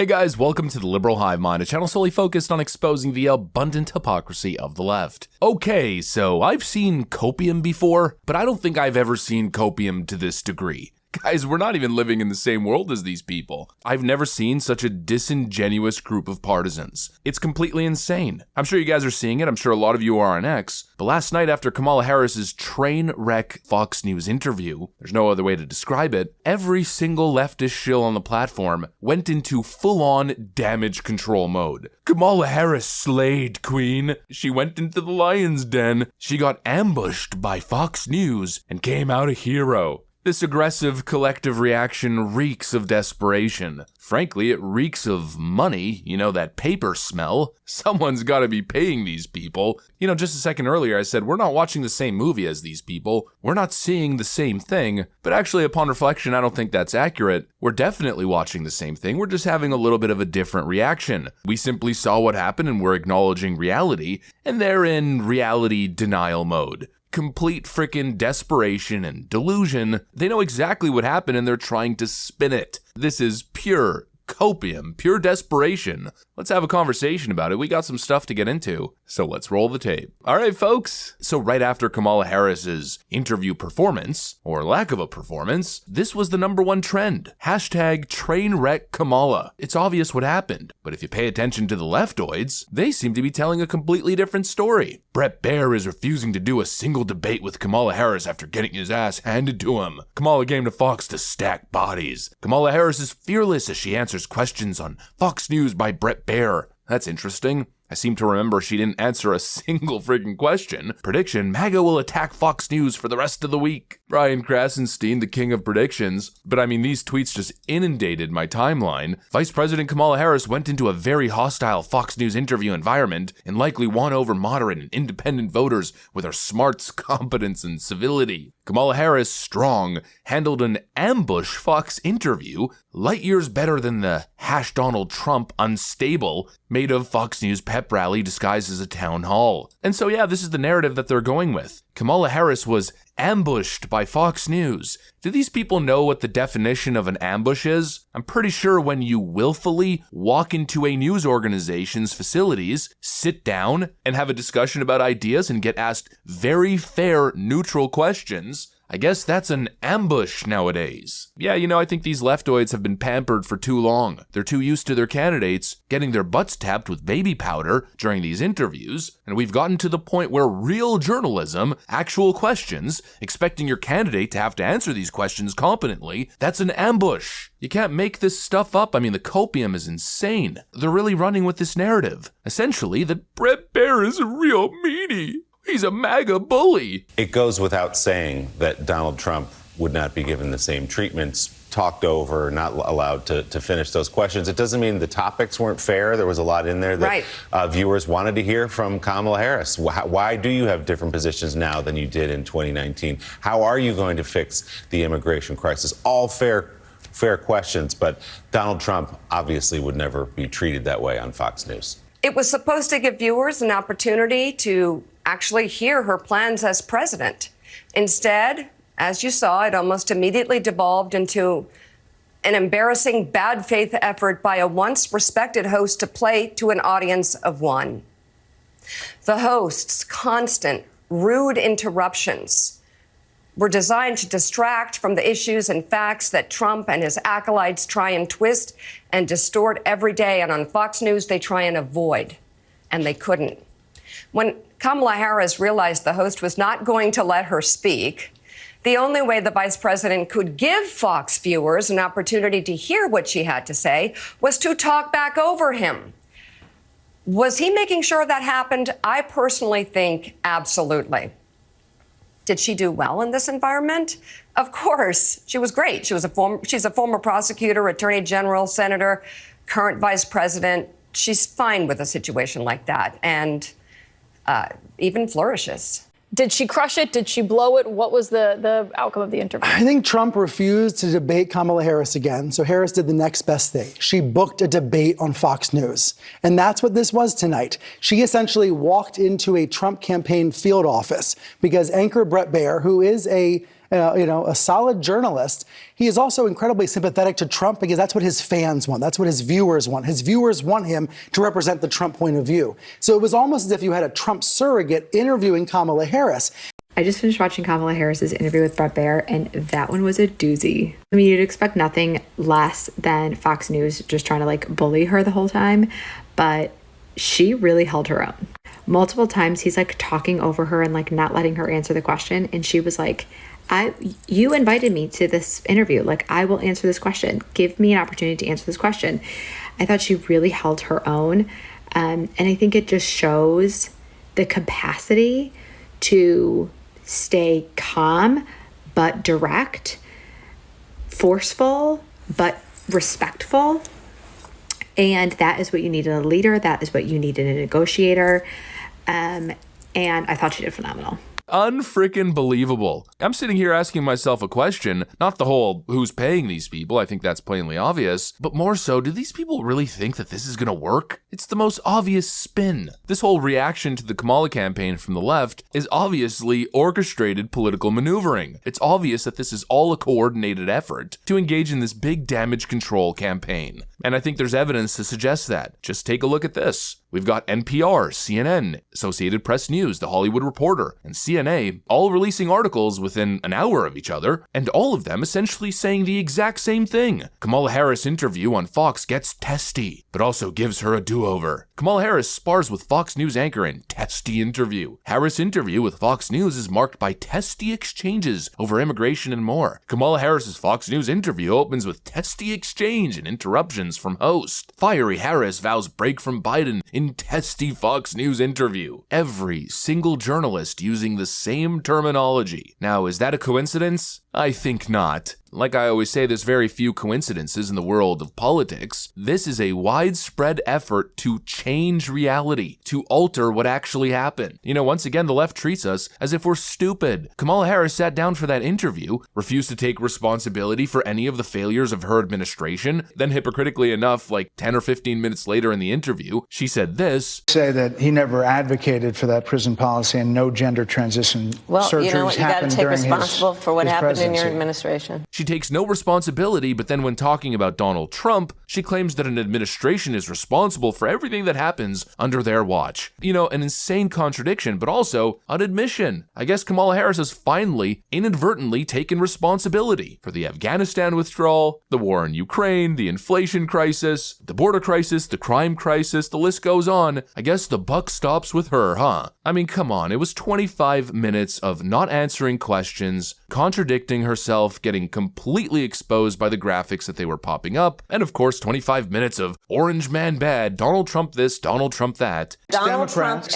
Hey guys, welcome to the Liberal Hive Mind, a channel solely focused on exposing the abundant hypocrisy of the left. Okay, so I've seen copium before, but I don't think I've ever seen copium to this degree. Guys, we're not even living in the same world as these people. I've never seen such a disingenuous group of partisans. It's completely insane. I'm sure you guys are seeing it. I'm sure a lot of you are on X. But last night after Kamala Harris's train wreck Fox News interview, there's no other way to describe it, every single leftist shill on the platform went into full-on damage control mode. Kamala Harris slayed, queen. She went into the lion's den. She got ambushed by Fox News and came out a hero. This aggressive collective reaction reeks of desperation. Frankly, it reeks of money, that paper smell. Someone's gotta be paying these people. Just a second earlier I said we're not watching the same movie as these people. We're not seeing the same thing. But actually, upon reflection, I don't think that's accurate. We're definitely watching the same thing. We're just having a little bit of a different reaction. We simply saw what happened and we're acknowledging reality, and they're in reality denial mode. Complete frickin' desperation and delusion. They know exactly what happened and they're trying to spin it. This is pure copium, pure desperation. Let's have a conversation about it. We got some stuff to get into, so let's roll the tape. All right, folks. So right after Kamala Harris's interview performance, or lack of a performance, this was the #1 trend. #TrainWreckKamala. It's obvious what happened, but if you pay attention to the leftoids, they seem to be telling a completely different story. Bret Baier is refusing to do a single debate with Kamala Harris after getting his ass handed to him. Kamala came to Fox to stack bodies. Kamala Harris is fearless as she answers questions on Fox News by Bret Baier. That's interesting. I seem to remember she didn't answer a single friggin' question. Prediction, MAGA will attack Fox News for the rest of the week. Brian Krasenstein, the king of predictions. But these tweets just inundated my timeline. Vice President Kamala Harris went into a very hostile Fox News interview environment and likely won over moderate and independent voters with her smarts, competence, and civility. Kamala Harris, strong, handled an ambush Fox interview light years better than the #Donald Trump unstable made of Fox News pep rally disguised as a town hall. And so yeah, this is the narrative that they're going with. Kamala Harris was ambushed by Fox News. Do these people know what the definition of an ambush is? I'm pretty sure when you willfully walk into a news organization's facilities, sit down, and have a discussion about ideas and get asked very fair, neutral questions, I guess that's an ambush nowadays. Yeah, I think these leftoids have been pampered for too long. They're too used to their candidates getting their butts tapped with baby powder during these interviews, and we've gotten to the point where real journalism, actual questions, expecting your candidate to have to answer these questions competently, that's an ambush. You can't make this stuff up. The copium is insane. They're really running with this narrative. Essentially, that Bret Baier is a real meanie. He's a MAGA bully. It goes without saying that Donald Trump would not be given the same treatments, talked over, not allowed to finish those questions. It doesn't mean the topics weren't fair. There was a lot in there that viewers wanted to hear from Kamala Harris. Why do you have different positions now than you did in 2019? How are you going to fix the immigration crisis? All fair questions, but Donald Trump obviously would never be treated that way on Fox News. It was supposed to give viewers an opportunity to actually hear her plans as president. Instead, as you saw, it almost immediately devolved into an embarrassing bad faith effort by a once respected host to play to an audience of one. The host's constant, rude interruptions were designed to distract from the issues and facts that Trump and his acolytes try and twist and distort every day. And on Fox News, they try and avoid. And they couldn't. When Kamala Harris realized the host was not going to let her speak, the only way the vice president could give Fox viewers an opportunity to hear what she had to say was to talk back over him. Was he making sure that happened? I personally think absolutely. Did she do well in this environment? Of course. She was great. She's a former prosecutor, attorney general, senator, current vice president. She's fine with a situation like that and even flourishes. Did she crush it? Did she blow it? What was the outcome of the interview? I think Trump refused to debate Kamala Harris again, so Harris did the next best thing. She booked a debate on Fox News. And that's what this was tonight. She essentially walked into a Trump campaign field office because anchor Bret Baier, who is a solid journalist. He is also incredibly sympathetic to Trump because that's what his fans want. That's what his viewers want. His viewers want him to represent the Trump point of view. So it was almost as if you had a Trump surrogate interviewing Kamala Harris. I just finished watching Kamala Harris's interview with Bret Baier, and that one was a doozy. I mean, you'd expect nothing less than Fox News just trying to bully her the whole time, but she really held her own. Multiple times he's talking over her and not letting her answer the question, and she was like, you invited me to this interview. I will answer this question. Give me an opportunity to answer this question. I thought she really held her own, and I think it just shows the capacity to stay calm but direct, forceful but respectful. And that is what you need in a leader. That is what you need in a negotiator. And I thought she did phenomenal. Unfreaking believable. I'm sitting here asking myself a question, not the whole who's paying these people, I think that's plainly obvious, but more so, do these people really think that this is gonna work? It's the most obvious spin. This whole reaction to the Kamala campaign from the left is obviously orchestrated political maneuvering. It's obvious that this is all a coordinated effort to engage in this big damage control campaign. And I think there's evidence to suggest that. Just take a look at this. We've got NPR, CNN, Associated Press News, The Hollywood Reporter, and CNA all releasing articles within an hour of each other, and all of them essentially saying the exact same thing. Kamala Harris interview on Fox gets testy, but also gives her a do-over. Kamala Harris spars with Fox News anchor in testy interview. Harris interview with Fox News is marked by testy exchanges over immigration and more. Kamala Harris's Fox News interview opens with testy exchange and interruptions from host. Fiery Harris vows break from Biden in testy Fox News interview. Every single journalist using the same terminology. Now, is that a coincidence? I think not. Like I always say, there's very few coincidences in the world of politics. This is a widespread effort to change reality, to alter what actually happened. Once again, the left treats us as if we're stupid. Kamala Harris sat down for that interview, refused to take responsibility for any of the failures of her administration, then hypocritically enough, 10 or 15 minutes later in the interview, she said this. Say that he never advocated for that prison policy and no gender transition surgeries. You know what? You got to take responsible for what happened presidency. in your administration. She takes no responsibility, but then when talking about Donald Trump, she claims that an administration is responsible for everything that happens under their watch. An insane contradiction, but also an admission. I guess Kamala Harris has finally, inadvertently taken responsibility for the Afghanistan withdrawal, the war in Ukraine, the inflation crisis, the border crisis, the crime crisis, the list goes on. I guess the buck stops with her, huh? I mean, come on, it was 25 minutes of not answering questions, contradicting herself, getting completely exposed by the graphics that they were popping up, and of course 25 minutes of orange man bad, Donald Trump this, Donald Trump that. Democrats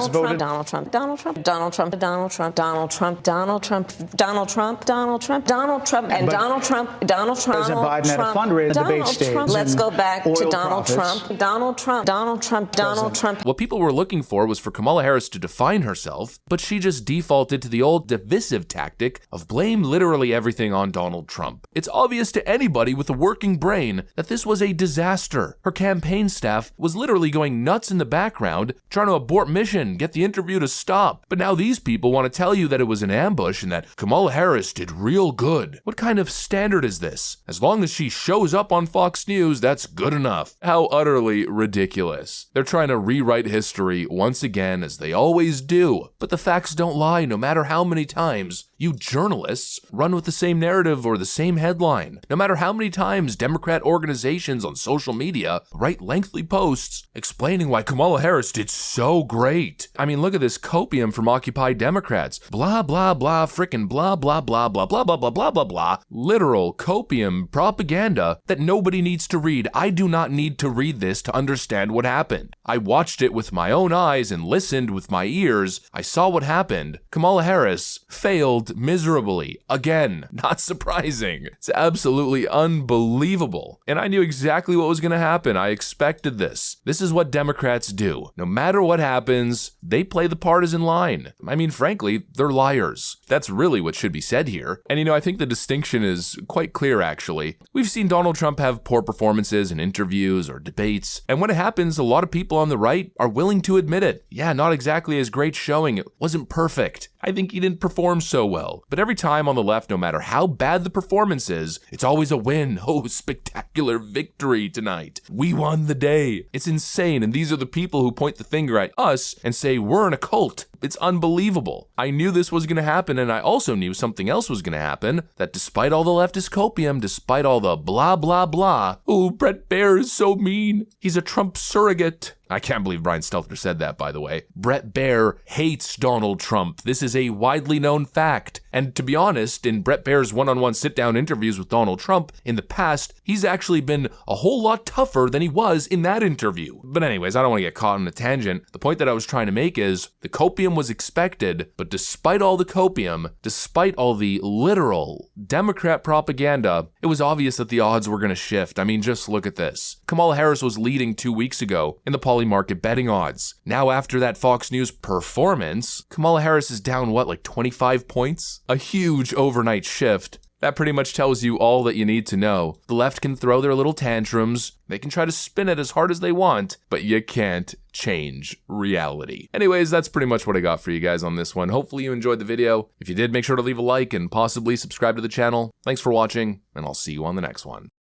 voted. Donald Trump, Donald Trump, Donald Trump, Donald Trump, Donald Trump, Donald Trump, Donald Trump, Donald Trump, Donald Trump, and Donald Trump, Donald Trump. President Biden had a fundraiser debate stage. Let's go back to Donald profits. Trump, Donald Trump, Donald Trump, Donald Trump. What people were looking for was for Kamala Harris to define herself, but she just defaulted to the old divisive tactic of blame literally everything on Donald Trump. It's obvious to anybody with a working brain that this was a disaster. Her campaign staff was literally going nuts in the background, trying to abort mission, get the interview to stop. But now these people want to tell you that it was an ambush and that Kamala Harris did real good. What kind of standard is this? As long as she shows up on Fox News, that's good enough. How utterly ridiculous. They're trying to rewrite history once again, as they always do. But the facts don't lie, no matter how many times you journalists run with the same narrative or the same headline. No matter how many times Democrat organizations on social media write lengthy posts explaining why Kamala Harris did so great. I mean, look at this copium from Occupy Democrats. Blah, blah, blah, frickin' blah, blah, blah, blah, blah, blah, blah, blah, blah, blah. Literal copium propaganda that nobody needs to read. I do not need to read this to understand what happened. I watched it with my own eyes and listened with my ears. I saw what happened. Kamala Harris failed miserably. Again, not surprising. It's absolutely unbelievable. And I knew exactly what was going to happen. I expected this. This is what Democrats do. No matter what happens, they play the partisan line. I mean, frankly, they're liars. That's really what should be said here. And I think the distinction is quite clear, actually. We've seen Donald Trump have poor performances in interviews or debates, and when it happens, a lot of people on the right are willing to admit it. Yeah, not exactly as great showing. It wasn't perfect. I think he didn't perform so well. But every time on the left, no matter how bad the performance is, it's always a win. Oh, spectacular victory tonight. We won the day. It's insane, and these are the people who point the finger at us and say we're in a cult. It's unbelievable. I knew this was going to happen, and I also knew something else was going to happen, that despite all the leftist copium, despite all the blah, blah, blah, oh, Bret Baier is so mean. He's a Trump surrogate. I can't believe Brian Stelter said that, by the way. Bret Baier hates Donald Trump. This is a widely known fact. And to be honest, in Bret Baier's one-on-one sit-down interviews with Donald Trump in the past, he's actually been a whole lot tougher than he was in that interview. But anyways, I don't want to get caught on a tangent. The point that I was trying to make is the copium was expected, but despite all the copium, despite all the literal Democrat propaganda, it was obvious that the odds were going to shift. I mean, just look at this. Kamala Harris was leading 2 weeks ago in the poly market betting odds. Now after that Fox News performance, Kamala Harris is down, what, like 25 points? A huge overnight shift. That pretty much tells you all that you need to know. The left can throw their little tantrums, they can try to spin it as hard as they want, but you can't change reality. Anyways, that's pretty much what I got for you guys on this one. Hopefully you enjoyed the video. If you did, make sure to leave a like and possibly subscribe to the channel. Thanks for watching, and I'll see you on the next one.